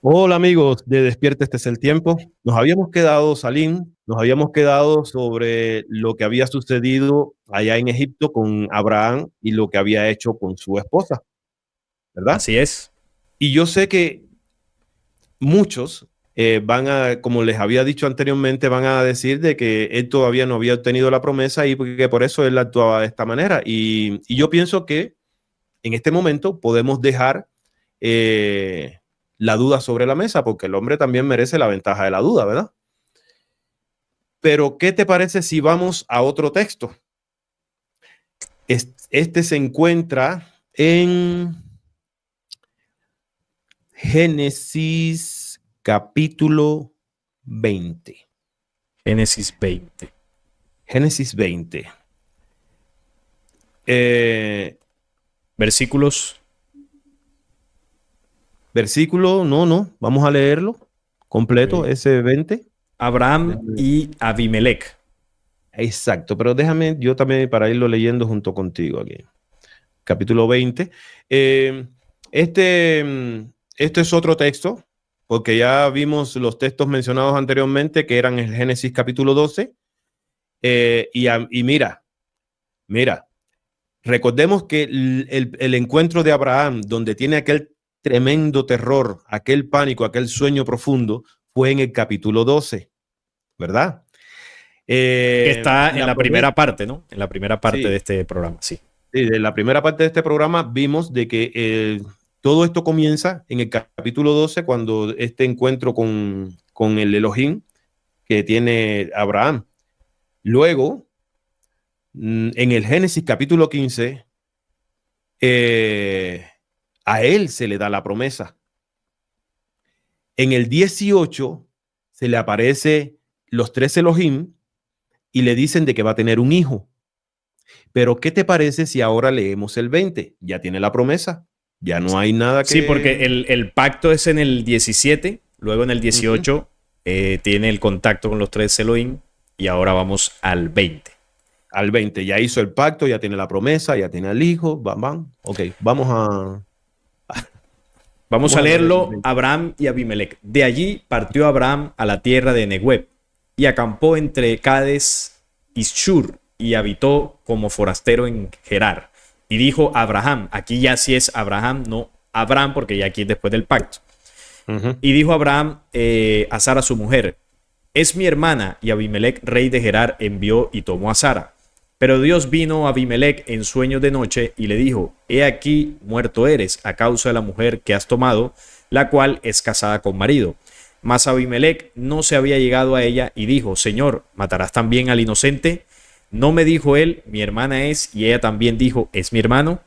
Hola amigos de Despierta, este es el tiempo. Nos habíamos quedado, Salim, nos habíamos quedado sobre lo que había sucedido allá en Egipto con Abraham y lo que había hecho con su esposa, ¿verdad? Así es. Y yo sé que muchos van a, como les había dicho anteriormente, van a decir de que él todavía no había obtenido la promesa y que por eso él actuaba de esta manera. Y yo pienso que en este momento podemos dejar la duda sobre la mesa, porque el hombre también merece la ventaja de la duda, ¿verdad? Pero, ¿qué te parece si vamos a otro texto? Este se encuentra en Génesis capítulo 20. Génesis 20. Génesis 20. Eh, Versículos. versículo, no, vamos a leerlo completo, eh, ese 20. Abraham y Abimelech. Exacto, pero déjame yo también para irlo leyendo junto contigo aquí. Capítulo 20. Eh, este es otro texto, porque ya vimos los textos mencionados anteriormente, que eran el Génesis capítulo 12. Y mira, recordemos que el encuentro de Abraham, donde tiene aquel tremendo terror, aquel pánico, aquel sueño profundo, fue en el capítulo 12, ¿verdad? Que está en La la promesa, primera parte, ¿no? En la primera parte de sí, este programa, sí. sí, de la primera parte de este programa vimos de que todo esto comienza en el capítulo 12 cuando este encuentro con el Elohim que tiene Abraham. Luego, en el Génesis capítulo 15, eh, a él se le da la promesa. En el 18 se le aparece los tres Elohim y le dicen de que va a tener un hijo. Pero, ¿qué te parece si ahora leemos el 20? Ya tiene la promesa, ya no hay nada Sí, que... porque el pacto es en el 17, luego en el Uh -huh. 18 tiene el contacto con los tres Elohim y ahora vamos al 20. Al 20, ya hizo el pacto, ya tiene la promesa, ya tiene al hijo, bam. Ok, Vamos vamos a a leer el leerlo, 20. Abraham y Abimelech. De allí partió Abraham a la tierra de Negueb y acampó entre Cades y Shur y habitó como forastero en Gerar. Y dijo Abraham, aquí ya sí es Abraham, no Abraham, porque ya aquí es después del pacto. Uh -huh. Y dijo Abraham a Sara su mujer, es mi hermana. Y Abimelech, rey de Gerar, envió y tomó a Sara. Pero Dios vino a Abimelech en sueños de noche y le dijo, he aquí muerto eres a causa de la mujer que has tomado, la cual es casada con marido. Mas Abimelech no se había llegado a ella y dijo, Señor, ¿matarás también al inocente? ¿No me dijo él, mi hermana es? Y ella también dijo, ¿es mi hermano?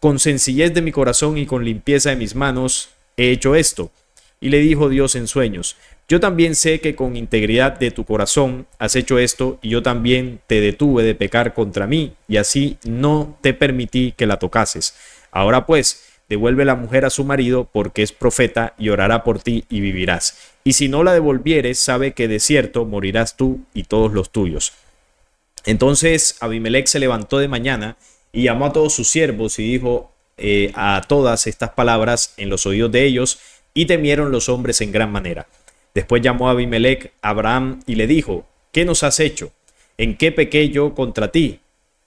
Con sencillez de mi corazón y con limpieza de mis manos he hecho esto. Y le dijo Dios en sueños, yo también sé que con integridad de tu corazón has hecho esto y yo también te detuve de pecar contra mí y así no te permití que la tocases. Ahora pues, devuelve la mujer a su marido porque es profeta y orará por ti y vivirás. Y si no la devolvieres, sabe que de cierto morirás tú y todos los tuyos. Entonces Abimelech se levantó de mañana y llamó a todos sus siervos y dijo a todas estas palabras en los oídos de ellos, y temieron los hombres en gran manera. Después llamó a Abimelech a Abraham y le dijo, ¿qué nos has hecho? ¿En qué pequé yo contra ti?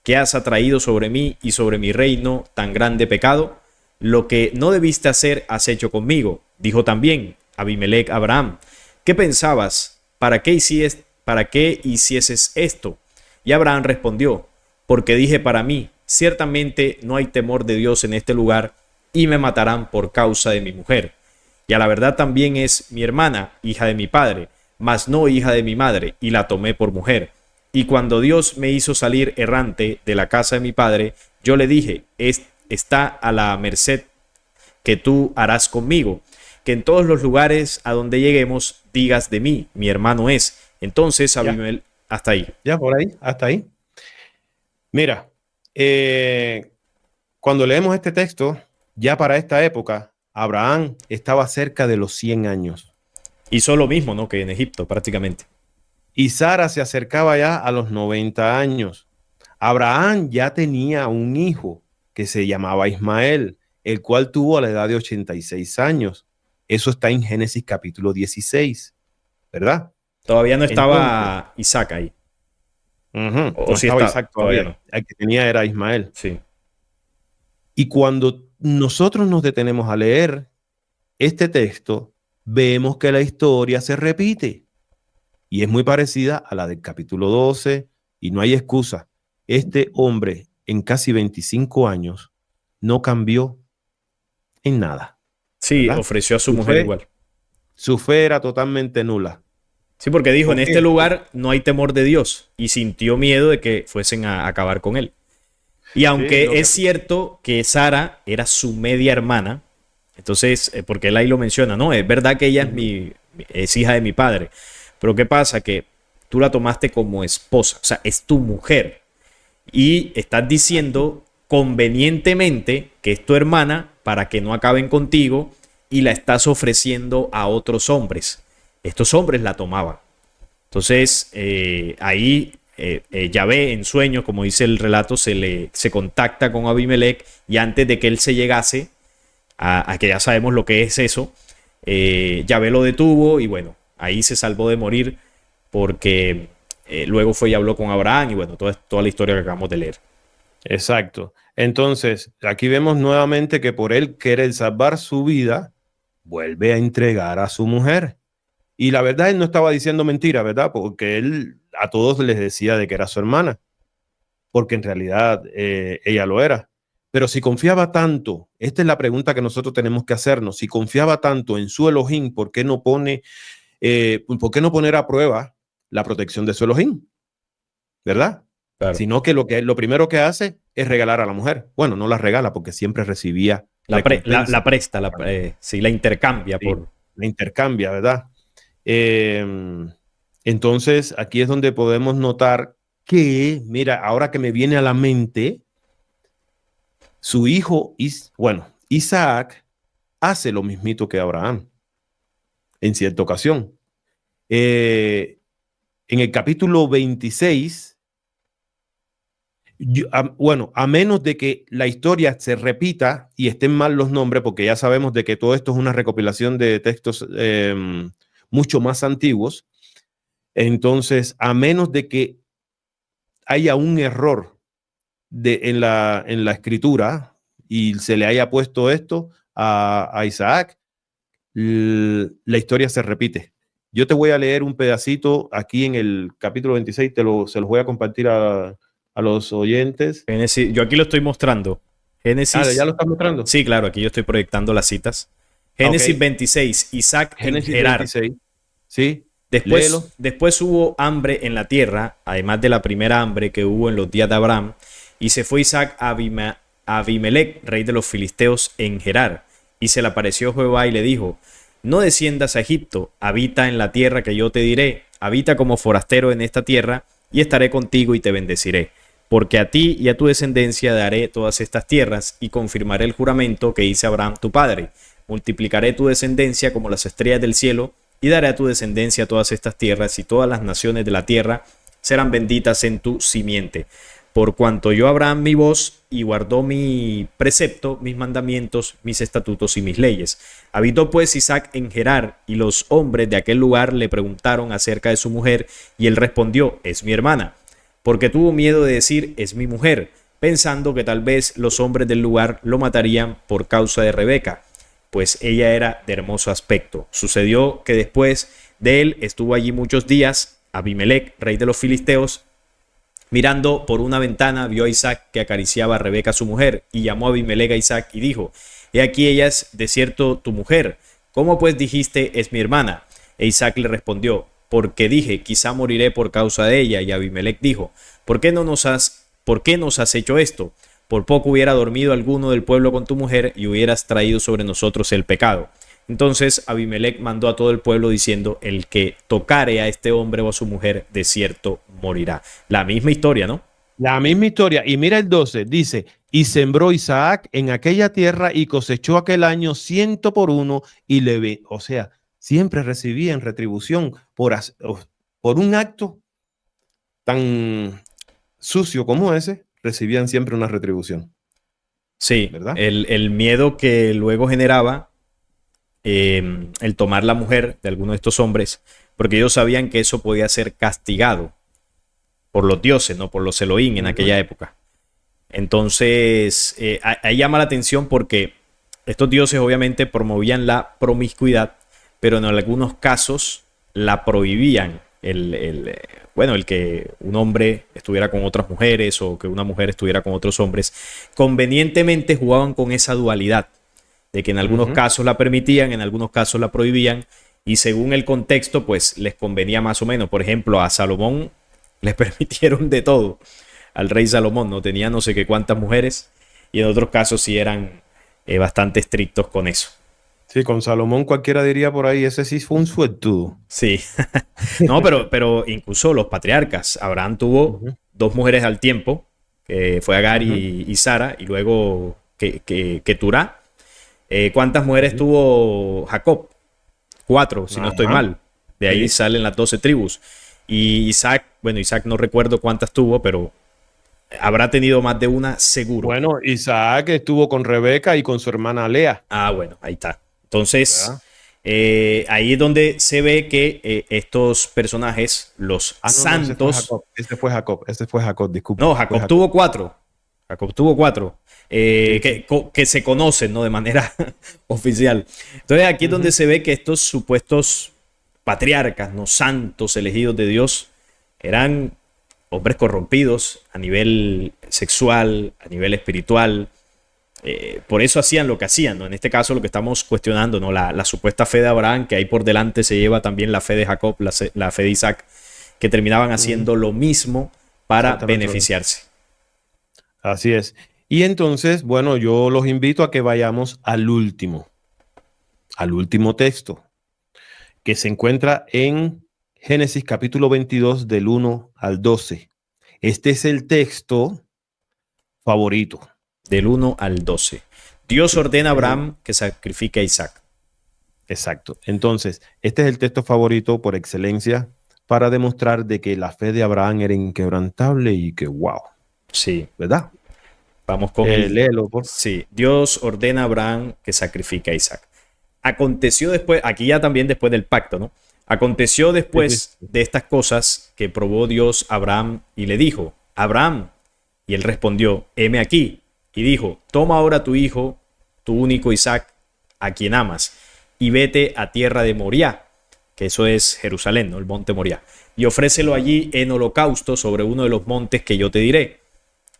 ¿Qué has atraído sobre mí y sobre mi reino tan grande pecado? Lo que no debiste hacer has hecho conmigo. Dijo también Abimelech a Abraham, ¿qué pensabas? ¿Para qué hicieses esto? Y Abraham respondió, porque dije para mí, ciertamente no hay temor de Dios en este lugar, y me matarán por causa de mi mujer. Y a la verdad también es mi hermana, hija de mi padre, mas no hija de mi madre, y la tomé por mujer. Y cuando Dios me hizo salir errante de la casa de mi padre, yo le dije, está a la merced que tú harás conmigo, que en todos los lugares a donde lleguemos digas de mí, mi hermano es. Entonces Ya, Abimelech, hasta ahí. ya por ahí, hasta ahí. Mira, eh, cuando leemos este texto, ya para esta época, Abraham estaba cerca de los 100 años Hizo lo mismo, ¿no? Que en Egipto, prácticamente. y Sara se acercaba ya a los 90 años. Abraham ya tenía un hijo que se llamaba Ismael, el cual tuvo a la edad de 86 años. Eso está en Génesis capítulo 16, ¿verdad? Todavía no Entonces, estaba Isaac ahí. no O sí estaba está, Isaac todavía todavía. no. El que tenía era Ismael. Sí. Y cuando nosotros nos detenemos a leer este texto, vemos que la historia se repite y es muy parecida a la del capítulo 12 y no hay excusa. Este hombre en casi 25 años no cambió en nada, Sí, ¿verdad? ofreció a su Su mujer fe, igual. su fe era totalmente nula. Sí, porque dijo, en ¿Por este qué? lugar no hay temor de Dios y sintió miedo de que fuesen a acabar con él. Y Sí, aunque lo que es cierto que Sara era su media hermana, entonces, porque él ahí lo menciona, no, es verdad que ella es hija de mi padre, pero ¿qué pasa? Que tú la tomaste como esposa, o sea, es tu mujer y estás diciendo convenientemente que es tu hermana para que no acaben contigo y la estás ofreciendo a otros hombres. Estos hombres la tomaban. Entonces, ahí Yahvé en sueños, como dice el relato, se contacta con Abimelech y antes de que él se llegase, a que ya sabemos lo que es eso, Yahvé lo detuvo y bueno, ahí se salvó de morir porque luego fue y habló con Abraham y bueno, toda la historia que acabamos de leer. Exacto. Entonces, aquí vemos nuevamente que por él querer salvar su vida, vuelve a entregar a su mujer. Y la verdad, él no estaba diciendo mentira, ¿verdad? Porque él a todos les decía de que era su hermana, porque en realidad ella lo era. Pero si confiaba tanto, esta es la pregunta que nosotros tenemos que hacernos, si confiaba tanto en su Elohim, ¿por qué no poner a prueba la protección de su Elohim? ¿Verdad? Claro. Sino que lo primero que hace es regalar a la mujer. Bueno, no la regala porque siempre recibía recompensa. La presta, sí, la intercambia Sí, por... la intercambia, ¿verdad? Eh, entonces, aquí es donde podemos notar que, mira, ahora que me viene a la mente, su hijo, Isaac, hace lo mismito que Abraham en cierta ocasión. En el capítulo 26, a menos de que la historia se repita y estén mal los nombres, porque ya sabemos de que todo esto es una recopilación de textos mucho más antiguos, entonces, a menos de que haya un error en la escritura y se le haya puesto esto a Isaac, la historia se repite. Yo te voy a leer un pedacito aquí en el capítulo 26, se los voy a compartir a los oyentes. Génesis, yo aquí lo estoy mostrando. ¿Ya Génesis, lo estás mostrando? sí, claro, aquí yo estoy proyectando las citas. Ok, Génesis 26, Isaac en Génesis Gerar. 26, ¿sí? Después, Léelo. después hubo hambre en la tierra, además de la primera hambre que hubo en los días de Abraham, y se fue Isaac a Abimelech, rey de los filisteos, en Gerar. Y se le apareció Jehová y le dijo, no desciendas a Egipto, habita en la tierra que yo te diré, habita como forastero en esta tierra, y estaré contigo y te bendeciré. Porque a ti y a tu descendencia daré todas estas tierras, y confirmaré el juramento que hice a Abraham tu padre. Multiplicaré tu descendencia como las estrellas del cielo, y daré a tu descendencia todas estas tierras, y todas las naciones de la tierra serán benditas en tu simiente. Por cuanto yo Abraham mi voz, y guardó mi precepto, mis mandamientos, mis estatutos y mis leyes. Habitó pues Isaac en Gerar, y los hombres de aquel lugar le preguntaron acerca de su mujer, y él respondió, es mi hermana, porque tuvo miedo de decir, es mi mujer, pensando que tal vez los hombres del lugar lo matarían por causa de Rebeca, pues ella era de hermoso aspecto. Sucedió que después de él estuvo allí muchos días Abimelech, rey de los filisteos, mirando por una ventana, vio a Isaac que acariciaba a Rebeca su mujer, y llamó a Abimelech a Isaac y dijo, he aquí ella es de cierto tu mujer, ¿cómo pues dijiste es mi hermana? E Isaac le respondió, porque dije, quizá moriré por causa de ella. Y Abimelech dijo, ¿por qué nos has hecho esto? Por poco hubiera dormido alguno del pueblo con tu mujer y hubieras traído sobre nosotros el pecado. Entonces Abimelech mandó a todo el pueblo diciendo, el que tocare a este hombre o a su mujer, de cierto morirá. La misma historia, ¿no? La misma historia. Y mira el 12, dice, y sembró Isaac en aquella tierra y cosechó aquel año 100 por 1 y o sea, siempre recibía en retribución por un acto tan sucio como ese, recibían siempre una retribución, Sí, ¿verdad? el miedo que luego generaba el tomar la mujer de alguno de estos hombres, porque ellos sabían que eso podía ser castigado por los dioses, no por los Elohim en aquella época. Entonces, ahí llama la atención porque estos dioses obviamente promovían la promiscuidad, pero en algunos casos la prohibían. El que un hombre estuviera con otras mujeres o que una mujer estuviera con otros hombres, convenientemente jugaban con esa dualidad, de que en algunos casos la permitían, en algunos casos la prohibían, y según el contexto, pues les convenía más o menos. Por ejemplo, a Salomón les permitieron de todo. Al rey Salomón no tenía no sé qué cuántas mujeres, y en otros casos sí eran bastante estrictos con eso. Sí, con Salomón cualquiera diría por ahí, ese sí fue un suertudo. Sí, no, pero incluso los patriarcas. Abraham tuvo dos mujeres al tiempo, que fue Agar y Sara, y luego Keturá. ¿Cuántas mujeres tuvo Jacob? 4, si no estoy mal. De ahí salen las 12 tribus. Y Isaac, bueno, Isaac no recuerdo cuántas tuvo, pero habrá tenido más de una seguro. Bueno, Isaac estuvo con Rebeca y con su hermana Lea. Ah, bueno, ahí está. Entonces, ahí es donde se ve que estos personajes, los santos... No, ese fue Jacob, disculpa. No, Jacob tuvo 4. Jacob tuvo 4. Que se conocen, ¿no? De manera oficial. Entonces aquí es donde se ve que estos supuestos patriarcas, no santos elegidos de Dios, eran hombres corrompidos a nivel sexual, a nivel espiritual. Por eso hacían lo que hacían, ¿no? En este caso lo que estamos cuestionando, ¿no? La supuesta fe de Abraham, que ahí por delante se lleva también la fe de Jacob, la fe de Isaac, que terminaban haciendo lo mismo para beneficiarse. Así es. Y entonces, bueno, yo los invito a que vayamos al último texto, que se encuentra en Génesis capítulo 22 del 1 al 12. Este es el texto favorito. Del 1 al 12. Dios ordena a Abraham que sacrifique a Isaac. Exacto. Entonces, este es el texto favorito por excelencia para demostrar de que la fe de Abraham era inquebrantable y que wow. Sí. ¿Verdad? Vamos con léelo, por... Sí. Dios ordena a Abraham que sacrifique a Isaac. Aconteció después, aquí ya también después del pacto, ¿no? Aconteció después de estas cosas que probó Dios a Abraham y le dijo, Abraham, y él respondió, heme aquí. Y dijo, toma ahora tu hijo, tu único Isaac, a quien amas, y vete a tierra de Moriah, que eso es Jerusalén, ¿no? El monte Moriah, y ofrécelo allí en holocausto sobre uno de los montes que yo te diré.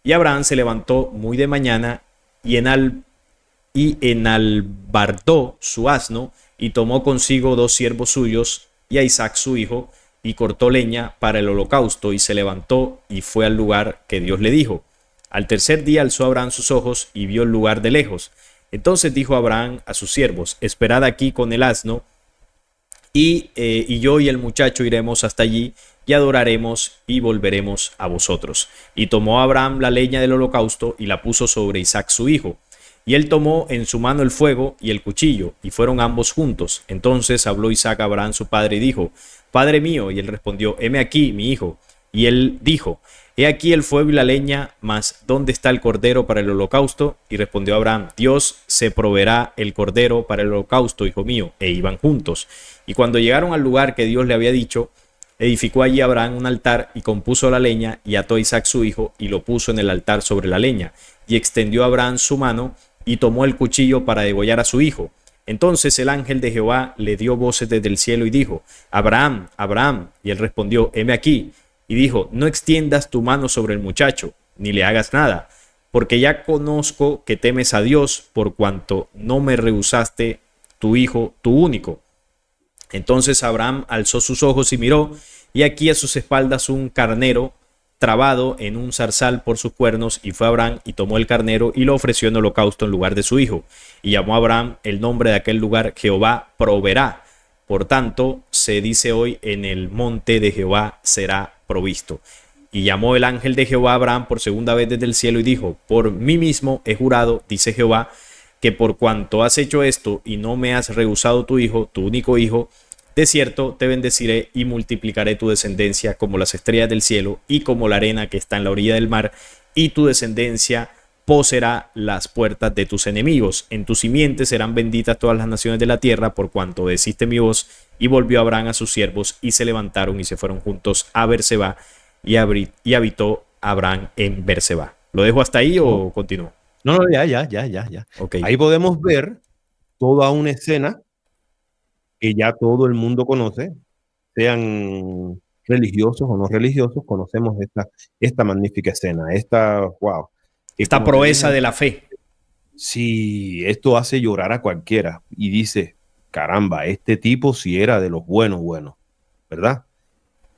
Y Abraham se levantó muy de mañana y enalbardó su asno y tomó consigo 2 siervos suyos y a Isaac su hijo y cortó leña para el holocausto y se levantó y fue al lugar que Dios le dijo. Al tercer día alzó Abraham sus ojos y vio el lugar de lejos. Entonces dijo Abraham a sus siervos, esperad aquí con el asno y yo y el muchacho iremos hasta allí y adoraremos y volveremos a vosotros. Y tomó Abraham la leña del holocausto y la puso sobre Isaac su hijo. Y él tomó en su mano el fuego y el cuchillo, y fueron ambos juntos. Entonces habló Isaac a Abraham su padre y dijo, Padre mío, y él respondió, heme aquí, mi hijo. Y él dijo, he aquí el fuego y la leña, mas ¿dónde está el cordero para el holocausto? Y respondió Abraham, Dios se proveerá el cordero para el holocausto, hijo mío. E iban juntos. Y cuando llegaron al lugar que Dios le había dicho, edificó allí Abraham un altar y compuso la leña y ató a Isaac su hijo y lo puso en el altar sobre la leña. Y extendió Abraham su mano y tomó el cuchillo para degollar a su hijo. Entonces el ángel de Jehová le dio voces desde el cielo y dijo, Abraham, Abraham. Y él respondió, heme aquí. Y dijo, no extiendas tu mano sobre el muchacho, ni le hagas nada, porque ya conozco que temes a Dios por cuanto no me rehusaste tu hijo, tu único. Entonces Abraham alzó sus ojos y miró, y aquí a sus espaldas un carnero trabado en un zarzal por sus cuernos, y fue Abraham y tomó el carnero y lo ofreció en holocausto en lugar de su hijo. Y llamó a Abraham el nombre de aquel lugar Jehová proveerá. Por tanto, se dice hoy, en el monte de Jehová será provisto. Y llamó el ángel de Jehová a Abraham por segunda vez desde el cielo y dijo, por mí mismo he jurado, dice Jehová, que por cuanto has hecho esto y no me has rehusado tu hijo, tu único hijo, de cierto te bendeciré y multiplicaré tu descendencia como las estrellas del cielo y como la arena que está en la orilla del mar, y tu descendencia poseerá las puertas de tus enemigos. En tu simiente serán benditas todas las naciones de la tierra, por cuanto obedeciste mi voz. Y volvió Abraham a sus siervos, y se levantaron y se fueron juntos a Berseba, y habitó Abraham en Berseba. ¿Lo dejo hasta ahí o continúo? No, ya. Okay. Ahí podemos ver toda una escena que ya todo el mundo conoce, sean religiosos o no religiosos, conocemos esta magnífica escena, wow. Esta proeza de la fe. Sí, esto hace llorar a cualquiera y dice, caramba, este tipo sí era de los buenos, ¿verdad?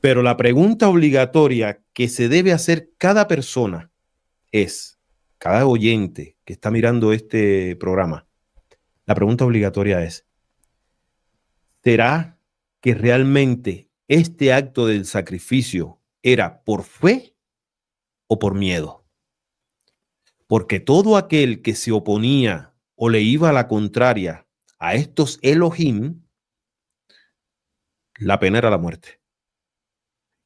Pero la pregunta obligatoria que se debe hacer cada persona es, cada oyente que está mirando este programa, la pregunta obligatoria es, ¿será que realmente este acto del sacrificio era por fe o por miedo? Porque todo aquel que se oponía o le iba a la contraria a estos Elohim, la pena era la muerte.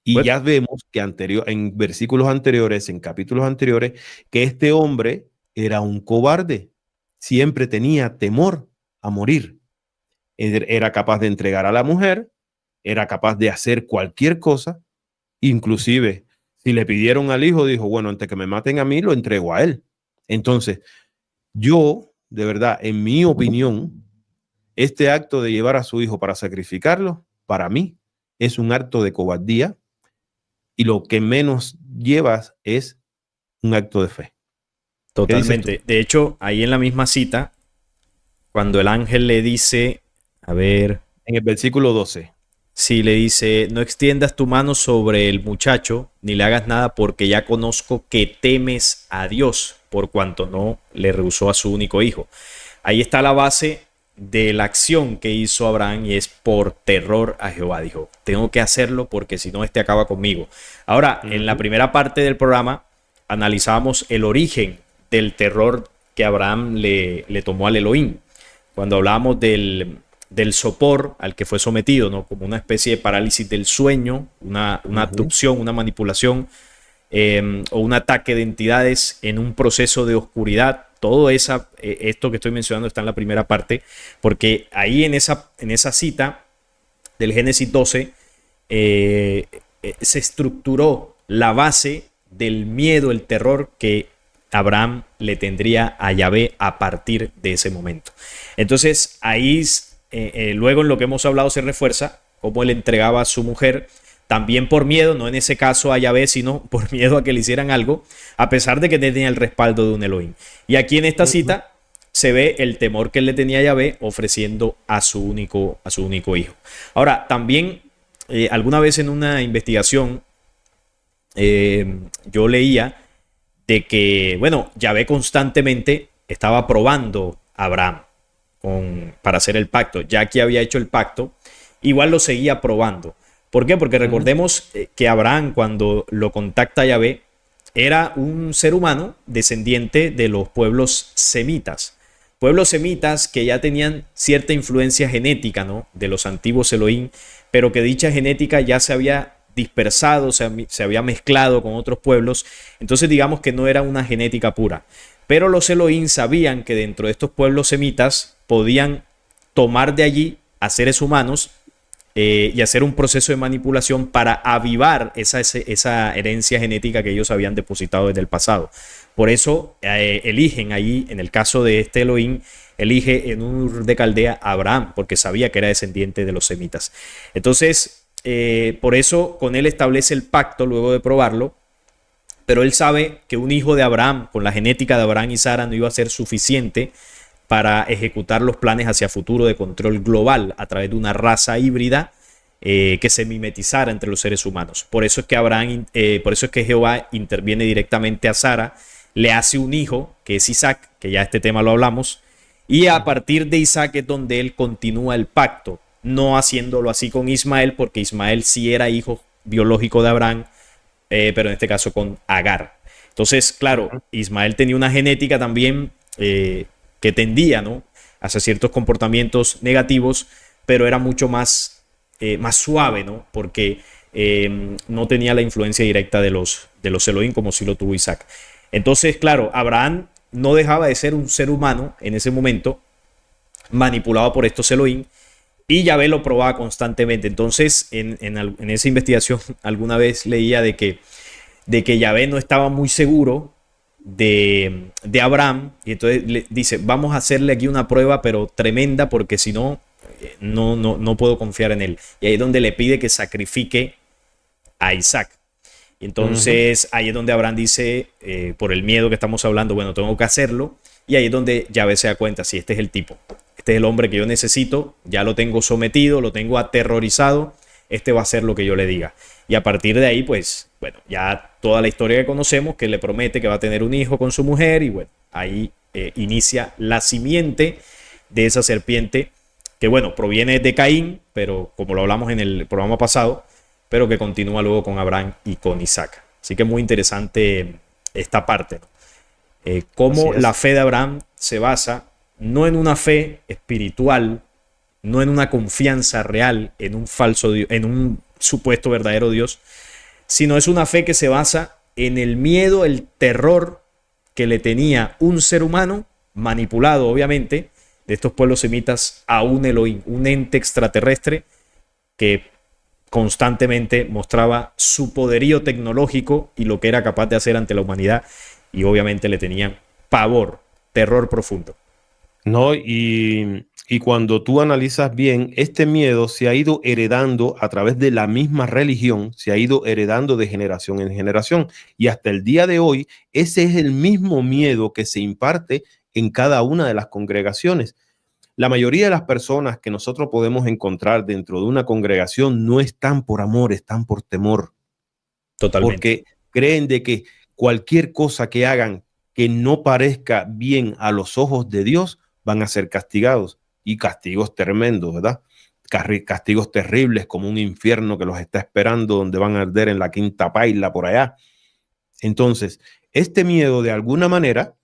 Y Bueno, ya vemos que en versículos anteriores, en capítulos anteriores, que este hombre era un cobarde. Siempre tenía temor a morir. Era capaz de entregar a la mujer, era capaz de hacer cualquier cosa. Inclusive, si le pidieron al hijo, dijo, bueno, antes que me maten a mí, lo entrego a él. Entonces, yo, de verdad, en mi opinión, este acto de llevar a su hijo para sacrificarlo, para mí, es un acto de cobardía y lo que menos llevas es un acto de fe. totalmente. De hecho, ahí en la misma cita, cuando el ángel le dice, a ver... En el versículo 12. Sí, le dice, no extiendas tu mano sobre el muchacho, ni le hagas nada, porque ya conozco que temes a Dios, por cuanto no le rehusó a su único hijo. Ahí está la base de la acción que hizo Abraham, y es por terror a Jehová. Dijo, tengo que hacerlo porque si no, este acaba conmigo. Ahora, en la primera parte del programa, analizamos el origen del terror que Abraham le tomó al Elohim. Cuando hablábamos del sopor al que fue sometido, ¿no? Como una especie de parálisis del sueño, una abducción, una manipulación o un ataque de entidades en un proceso de oscuridad. Todo esto que estoy mencionando está en la primera parte, porque ahí en esa cita del Génesis 12 se estructuró la base del miedo, el terror que Abraham le tendría a Yahvé a partir de ese momento. Entonces ahí luego en lo que hemos hablado se refuerza cómo él entregaba a su mujer, también por miedo, no en ese caso a Yahvé, sino por miedo a que le hicieran algo, a pesar de que tenía el respaldo de un Elohim. Y aquí en esta cita se ve el temor que él le tenía a Yahvé ofreciendo a su único hijo. Ahora, también alguna vez en una investigación yo leía de que, bueno, Yahvé constantemente estaba probando a Abraham para hacer el pacto. Ya que había hecho el pacto, igual lo seguía probando. ¿Por qué? Porque recordemos que Abraham, cuando lo contacta a Yahvé, era un ser humano descendiente de los pueblos semitas. Pueblos semitas que ya tenían cierta influencia genética, ¿no?, de los antiguos Elohim, pero que dicha genética ya se había dispersado, se había mezclado con otros pueblos. Entonces digamos que no era una genética pura. Pero los Elohim sabían que dentro de estos pueblos semitas podían tomar de allí a seres humanos y hacer un proceso de manipulación para avivar esa herencia genética que ellos habían depositado desde el pasado. Por eso eligen allí, en el caso de este Elohim, elige en Ur de Caldea a Abraham, porque sabía que era descendiente de los semitas. Entonces, por eso con él establece el pacto luego de probarlo, pero él sabe que un hijo de Abraham, con la genética de Abraham y Sara, no iba a ser suficiente para ejecutar los planes hacia futuro de control global a través de una raza híbrida que se mimetizara entre los seres humanos. Por eso es que Jehová interviene directamente a Sara, le hace un hijo, que es Isaac, que ya este tema lo hablamos, y a partir de Isaac es donde él continúa el pacto, no haciéndolo así con Ismael, porque Ismael sí era hijo biológico de Abraham, pero en este caso con Agar. Entonces, claro, Ismael tenía una genética también que tendía, ¿no?, hacia ciertos comportamientos negativos, pero era mucho más suave, ¿no?, porque no tenía la influencia directa de los Elohim como sí lo tuvo Isaac. Entonces, claro, Abraham no dejaba de ser un ser humano en ese momento, manipulado por estos Elohim, y Yahvé lo probaba constantemente. Entonces, en esa investigación alguna vez leía de que Yahvé no estaba muy seguro de Abraham, y entonces le dice, vamos a hacerle aquí una prueba, pero tremenda, porque si no, no puedo confiar en él. Y ahí es donde le pide que sacrifique a Isaac. Y entonces ahí es donde Abraham dice, por el miedo que estamos hablando, bueno, tengo que hacerlo. Y ahí es donde Yahvé se da cuenta, si este es el tipo, este es el hombre que yo necesito, ya lo tengo sometido, lo tengo aterrorizado, este va a hacer lo que yo le diga. Y a partir de ahí, pues, bueno, ya toda la historia que conocemos, que le promete que va a tener un hijo con su mujer, y bueno, ahí inicia la simiente de esa serpiente, que bueno, proviene de Caín, pero como lo hablamos en el programa pasado, pero que continúa luego con Abraham y con Isaac. Así que muy interesante esta parte, ¿no? Cómo la fe de Abraham se basa no en una fe espiritual, no en una confianza real en un falso Dios, en un supuesto verdadero Dios, sino es una fe que se basa en el miedo, el terror que le tenía un ser humano, manipulado obviamente, de estos pueblos semitas, a un Elohim, un ente extraterrestre que constantemente mostraba su poderío tecnológico y lo que era capaz de hacer ante la humanidad, y obviamente le tenían pavor, terror profundo. No, y cuando tú analizas bien, este miedo se ha ido heredando a través de la misma religión, se ha ido heredando de generación en generación, y hasta el día de hoy, ese es el mismo miedo que se imparte en cada una de las congregaciones. La mayoría de las personas que nosotros podemos encontrar dentro de una congregación no están por amor, están por temor. Totalmente. Porque creen de que cualquier cosa que hagan que no parezca bien a los ojos de Dios van a ser castigados, y castigos tremendos, ¿verdad? Castigos terribles, como un infierno que los está esperando, donde van a arder en la quinta paila por allá. Entonces, este miedo de alguna manera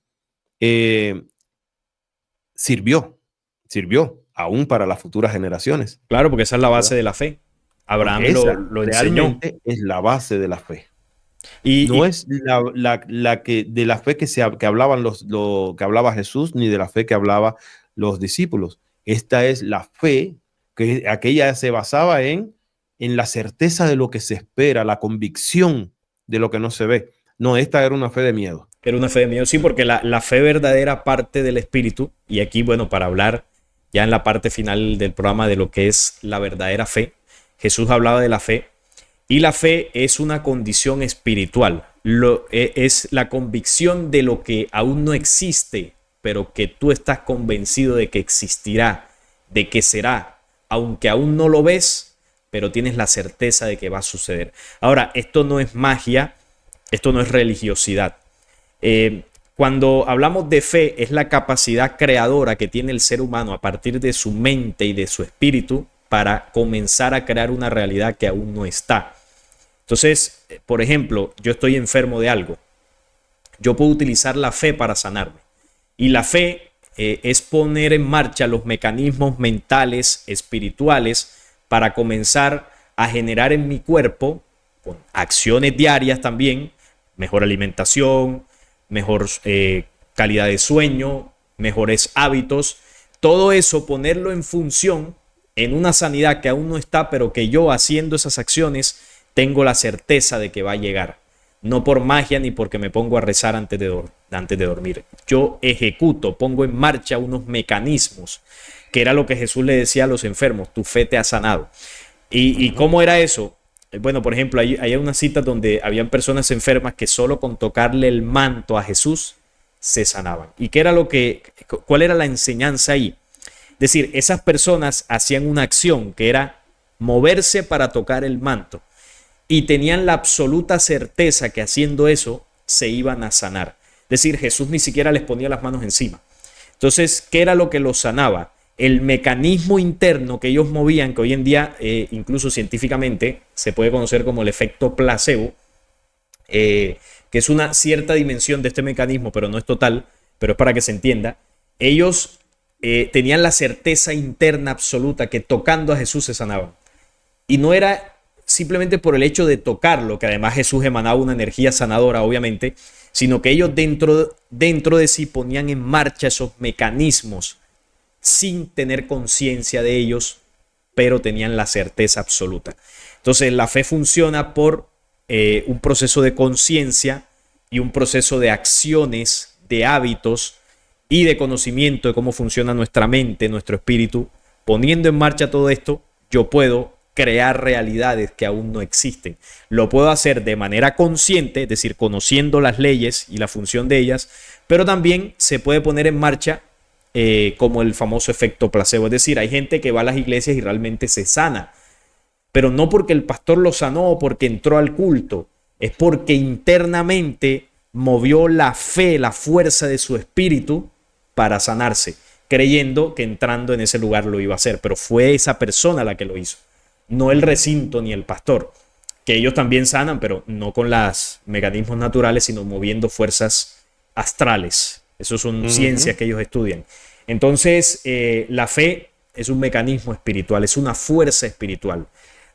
sirvió aún para las futuras generaciones. Claro, porque esa es la base de la fe. Abraham lo enseñó. Es la base de la fe. No es la que de la fe que hablaban que hablaba Jesús, ni de la fe que hablaba los discípulos. Esta es la fe que aquella se basaba en la certeza de lo que se espera, la convicción de lo que no se ve. No, esta era una fe de miedo. Era una fe de miedo, sí, porque la fe verdadera parte del espíritu. Y aquí, bueno, para hablar ya en la parte final del programa de lo que es la verdadera fe, Jesús hablaba de la fe. Y la fe es una condición espiritual, es la convicción de lo que aún no existe, pero que tú estás convencido de que existirá, de que será, aunque aún no lo ves, pero tienes la certeza de que va a suceder. Ahora, esto no es magia, esto no es religiosidad. Cuando hablamos de fe, es la capacidad creadora que tiene el ser humano a partir de su mente y de su espíritu para comenzar a crear una realidad que aún no está. Entonces, por ejemplo, yo estoy enfermo de algo. Yo puedo utilizar la fe para sanarme. Y la fe es poner en marcha los mecanismos mentales, espirituales, para comenzar a generar en mi cuerpo, con acciones diarias también, mejor alimentación, mejor calidad de sueño, mejores hábitos. Todo eso, ponerlo en función en una sanidad que aún no está, pero que yo haciendo esas acciones tengo la certeza de que va a llegar. No por magia ni porque me pongo a rezar antes de dormir. Yo ejecuto, pongo en marcha unos mecanismos, que era lo que Jesús le decía a los enfermos: tu fe te ha sanado. ¿Y cómo era eso? Bueno, por ejemplo, hay unas citas donde habían personas enfermas que solo con tocarle el manto a Jesús se sanaban. ¿Y cuál era la enseñanza ahí? Es decir, esas personas hacían una acción que era moverse para tocar el manto. Y tenían la absoluta certeza que haciendo eso se iban a sanar. Es decir, Jesús ni siquiera les ponía las manos encima. Entonces, ¿qué era lo que los sanaba? El mecanismo interno que ellos movían, que hoy en día incluso científicamente se puede conocer como el efecto placebo, que es una cierta dimensión de este mecanismo, pero no es total, pero es para que se entienda. Ellos tenían la certeza interna absoluta que tocando a Jesús se sanaban. Y no era simplemente por el hecho de tocarlo, que además Jesús emanaba una energía sanadora, obviamente, sino que ellos dentro de sí ponían en marcha esos mecanismos sin tener conciencia de ellos, pero tenían la certeza absoluta. Entonces la fe funciona por un proceso de conciencia y un proceso de acciones, de hábitos y de conocimiento de cómo funciona nuestra mente, nuestro espíritu. Poniendo en marcha todo esto, yo puedo crear realidades que aún no existen. Lo puedo hacer de manera consciente, es decir, conociendo las leyes y la función de ellas, pero también se puede poner en marcha como el famoso efecto placebo. Es decir, hay gente que va a las iglesias y realmente se sana, pero no porque el pastor lo sanó o porque entró al culto, es porque internamente movió la fe, la fuerza de su espíritu para sanarse, creyendo que entrando en ese lugar lo iba a hacer, pero fue esa persona la que lo hizo, no el recinto ni el pastor, que ellos también sanan, pero no con los mecanismos naturales, sino moviendo fuerzas astrales. Eso son ciencias que ellos estudian. Entonces, la fe es un mecanismo espiritual, es una fuerza espiritual.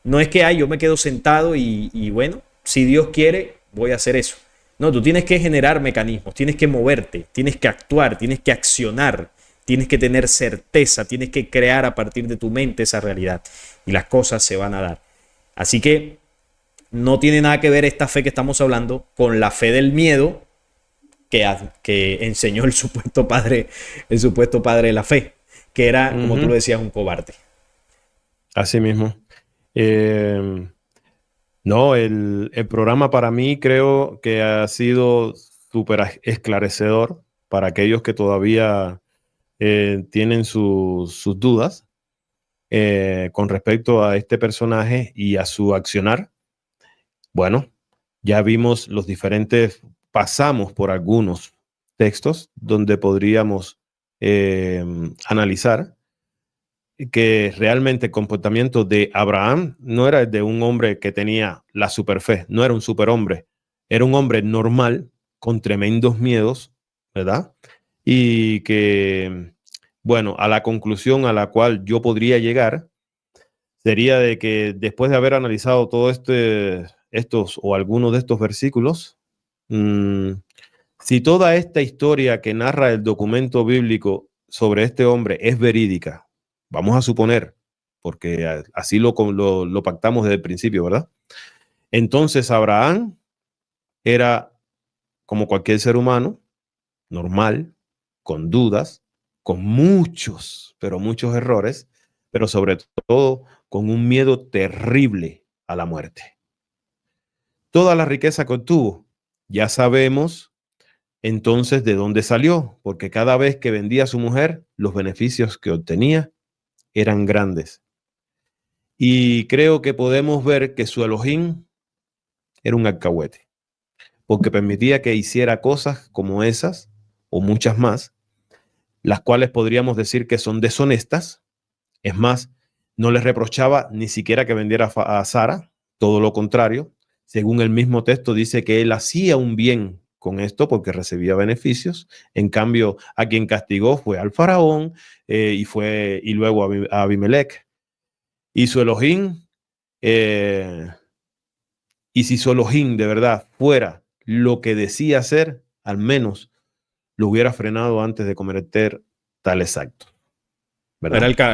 No es que yo me quedo sentado y bueno, si Dios quiere, voy a hacer eso. No, tú tienes que generar mecanismos, tienes que moverte, tienes que actuar, tienes que accionar, tienes que tener certeza, tienes que crear a partir de tu mente esa realidad y las cosas se van a dar. Así que no tiene nada que ver esta fe que estamos hablando con la fe del miedo que enseñó el supuesto padre de la fe, que era, como tú lo decías, un cobarde. Así mismo. No, el programa para mí creo que ha sido súper esclarecedor para aquellos que todavía tienen sus dudas con respecto a este personaje y a su accionar. Bueno, ya vimos pasamos por algunos textos donde podríamos analizar que realmente el comportamiento de Abraham no era el de un hombre que tenía la superfe, no era un superhombre, era un hombre normal con tremendos miedos, ¿verdad? Y que, bueno, a la conclusión a la cual yo podría llegar sería de que después de haber analizado todo estos o algunos de estos versículos, si toda esta historia que narra el documento bíblico sobre este hombre es verídica, vamos a suponer, porque así lo pactamos desde el principio, ¿verdad? Entonces Abraham era como cualquier ser humano, normal, con dudas, con muchos, pero muchos errores, pero sobre todo con un miedo terrible a la muerte. Toda la riqueza que obtuvo, ya sabemos entonces de dónde salió, porque cada vez que vendía a su mujer, los beneficios que obtenía eran grandes. Y creo que podemos ver que su Elohim era un alcahuete, porque permitía que hiciera cosas como esas, o muchas más, las cuales podríamos decir que son deshonestas. Es más, no les reprochaba ni siquiera que vendiera a Sara, todo lo contrario. Según el mismo texto, dice que él hacía un bien con esto porque recibía beneficios. En cambio, a quien castigó fue al faraón y luego a Abimelech. Y su Elohim, y si su Elohim de verdad fuera lo que decía ser, al menos lo hubiera frenado antes de cometer tales actos. ¿Verdad? Era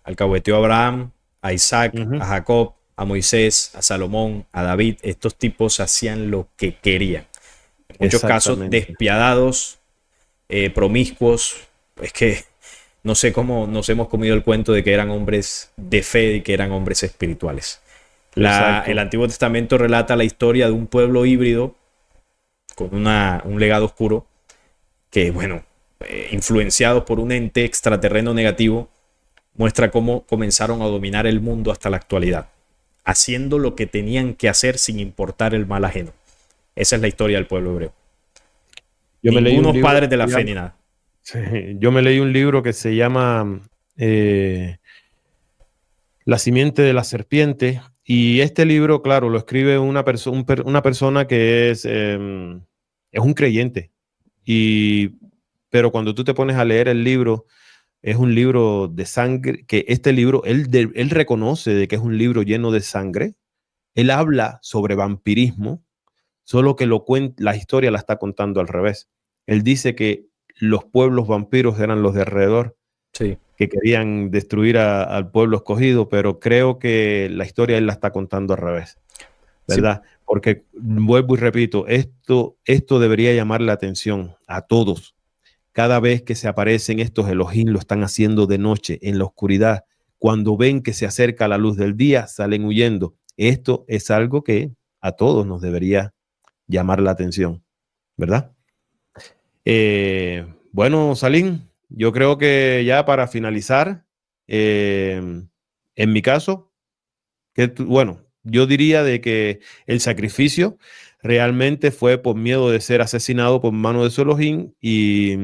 alcahueteó a Abraham, a Isaac, a Jacob, a Moisés, a Salomón, a David. Estos tipos hacían lo que querían. En muchos casos despiadados, promiscuos. Es que no sé cómo nos hemos comido el cuento de que eran hombres de fe y que eran hombres espirituales. El Antiguo Testamento relata la historia de un pueblo híbrido con un legado oscuro que, bueno, influenciados por un ente extraterreno negativo, muestra cómo comenzaron a dominar el mundo hasta la actualidad, haciendo lo que tenían que hacer sin importar el mal ajeno. Esa es la historia del pueblo hebreo. Ningunos padres de la fe ni nada. Sí, yo me leí un libro que se llama La simiente de la serpiente, y este libro, claro, lo escribe una persona que es un creyente, pero cuando tú te pones a leer el libro, es un libro de sangre, que este libro, él reconoce de que es un libro lleno de sangre. Él habla sobre vampirismo, solo que la historia la está contando al revés. Él dice que los pueblos vampiros eran los de alrededor, Sí. que querían destruir al pueblo escogido, pero creo que la historia él la está contando al revés, ¿verdad? Sí. Porque vuelvo y repito, esto debería llamar la atención a todos. Cada vez que se aparecen estos Elohim, lo están haciendo de noche, en la oscuridad. Cuando ven que se acerca la luz del día, salen huyendo. Esto es algo que a todos nos debería llamar la atención, ¿verdad? Bueno, Salim, yo creo que ya para finalizar, en mi caso, bueno, yo diría de que el sacrificio realmente fue por miedo de ser asesinado por mano de su Elohim y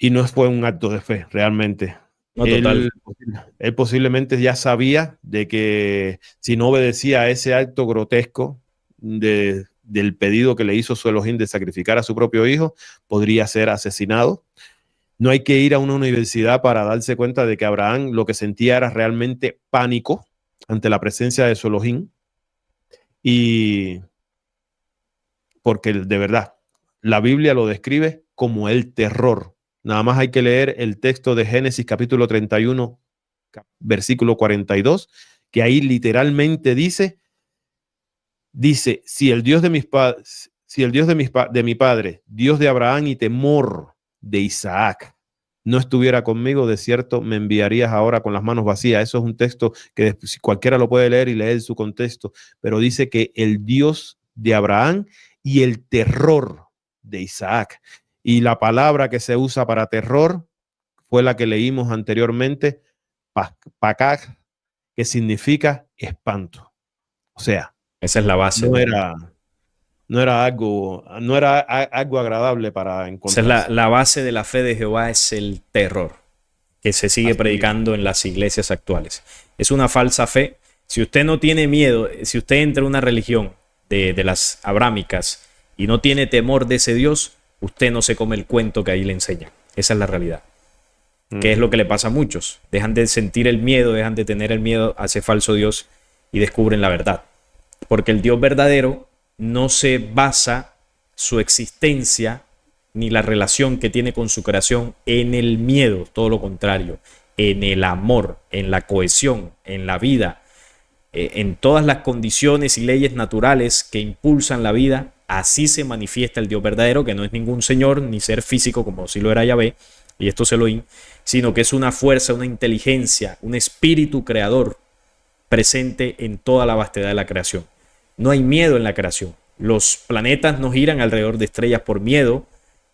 no fue un acto de fe, realmente. No, total. Él posiblemente ya sabía de que si no obedecía a ese acto grotesco del pedido que le hizo su Elohim de sacrificar a su propio hijo, podría ser asesinado. No hay que ir a una universidad para darse cuenta de que Abraham lo que sentía era realmente pánico ante la presencia de su Elohim. Y porque de verdad, la Biblia lo describe como el terror. Nada más hay que leer el texto de Génesis capítulo 31, versículo 42, que ahí literalmente dice, si el Dios de mis padres, si el Dios de mi padre, Dios de Abraham y temor de Isaac, no estuviera conmigo, de cierto me enviarías ahora con las manos vacías. Eso es un texto que cualquiera lo puede leer y leer su contexto, pero dice que el Dios de Abraham y el terror de Isaac. Y la palabra que se usa para terror fue la que leímos anteriormente, pakak, que significa espanto. O sea, esa es la base. No era algo agradable para encontrar. Esa es la base de la fe de Jehová, es el terror que se sigue predicando en las iglesias actuales. Es una falsa fe. Si usted no tiene miedo, si usted entra en una religión de las abrámicas y no tiene temor de ese Dios, usted no se come el cuento que ahí le enseñan. Esa es la realidad. ¿Qué es lo que le pasa a muchos? Dejan de sentir el miedo, dejan de tener el miedo a ese falso Dios y descubren la verdad. Porque el Dios verdadero no se basa su existencia ni la relación que tiene con su creación en el miedo, todo lo contrario, en el amor, en la cohesión, en la vida, en todas las condiciones y leyes naturales que impulsan la vida. Así se manifiesta el Dios verdadero, que no es ningún señor ni ser físico como si lo era Yahvé, y esto es Elohim, sino que es una fuerza, una inteligencia, un espíritu creador presente en toda la vastedad de la creación. No hay miedo en la creación. Los planetas no giran alrededor de estrellas por miedo,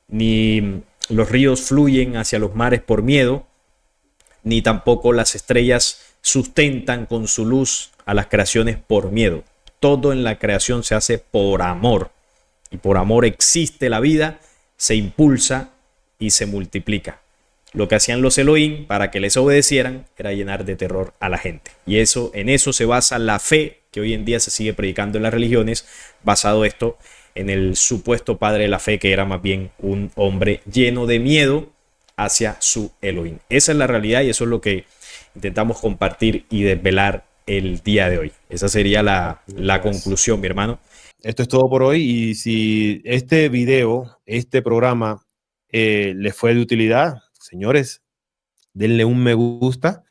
ni los ríos fluyen hacia los mares por miedo, ni tampoco las estrellas sustentan con su luz a las creaciones por miedo. Todo en la creación se hace por amor. Y por amor existe la vida, se impulsa y se multiplica. Lo que hacían los Elohim para que les obedecieran era llenar de terror a la gente. Y en eso se basa la fe que hoy en día se sigue predicando en las religiones, basado esto en el supuesto padre de la fe, que era más bien un hombre lleno de miedo hacia su Elohim. Esa es la realidad y eso es lo que intentamos compartir y desvelar el día de hoy. Esa sería la conclusión, mi hermano. Esto es todo por hoy, y si este video, este programa les fue de utilidad, señores, denle un me gusta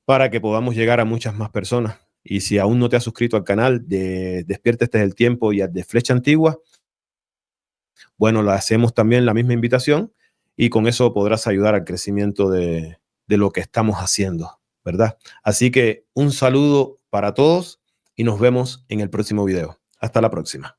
para que podamos llegar a muchas más personas. Y si aún no te has suscrito al canal de Despierta, este es el tiempo, y de Flecha Antigua, bueno, le hacemos también la misma invitación, y con eso podrás ayudar al crecimiento de lo que estamos haciendo, ¿verdad? Así que un saludo para todos y nos vemos en el próximo video. Hasta la próxima.